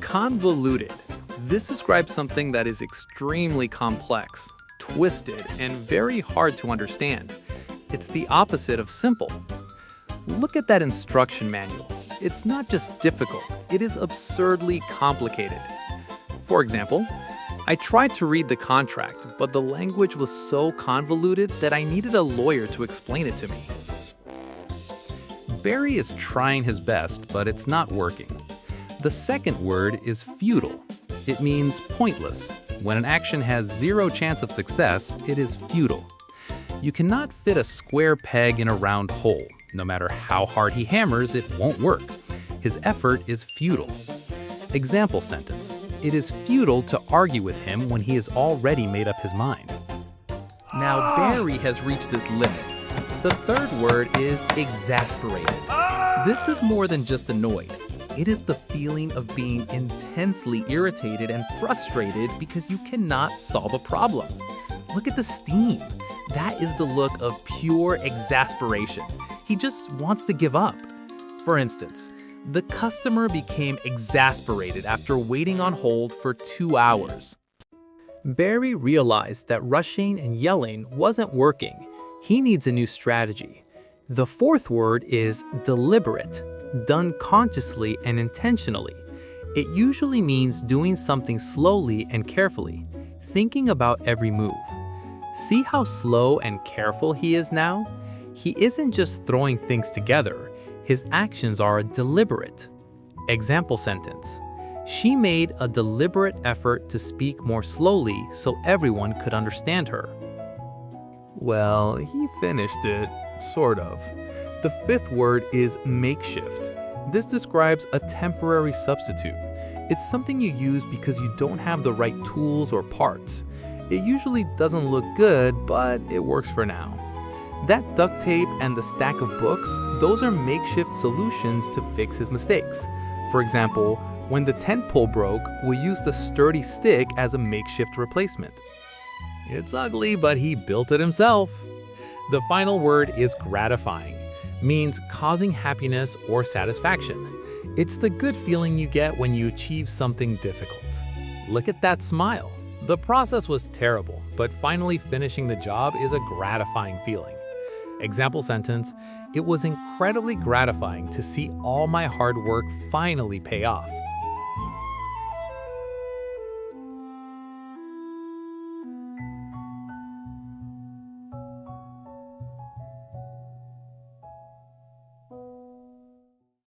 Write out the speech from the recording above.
Convoluted. This describes something that is extremely complex, twisted, and very hard to understand. It's the opposite of simple. Look at that instruction manual. It's not just difficult, it is absurdly complicated. For example, I tried to read the contract, but the language was so convoluted that I needed a lawyer to explain it to me. Barry is trying his best, but it's not working. The second word is futile. It means pointless. When an action has zero chance of success, it is futile. You cannot fit a square peg in a round hole. No matter how hard he hammers, it won't work. His effort is futile. Example sentence. It is futile to argue with him when he has already made up his mind. Now Barry has reached his limit. The third word is exasperated. This is more than just annoyed. It is the feeling of being intensely irritated and frustrated because you cannot solve a problem. Look at the steam. That is the look of pure exasperation. He just wants to give up. For instance, the customer became exasperated after waiting on hold for 2 hours. Barry realized that rushing and yelling wasn't working. He needs a new strategy. The fourth word is deliberate, done consciously and intentionally. It usually means doing something slowly and carefully, thinking about every move. See how slow and careful he is now? He isn't just throwing things together. His actions are deliberate. Example sentence. She made a deliberate effort to speak more slowly so everyone could understand her. Well, he finished it, sort of. The fifth word is makeshift. This describes a temporary substitute. It's something you use because you don't have the right tools or parts. It usually doesn't look good, but it works for now. That duct tape and the stack of books, those are makeshift solutions to fix his mistakes. For example, when the tent pole broke, we used a sturdy stick as a makeshift replacement. It's ugly, but he built it himself. The final word is gratifying, means causing happiness or satisfaction. It's the good feeling you get when you achieve something difficult. Look at that smile. The process was terrible, but finally finishing the job is a gratifying feeling. Example sentence, it was incredibly gratifying to see all my hard work finally pay off.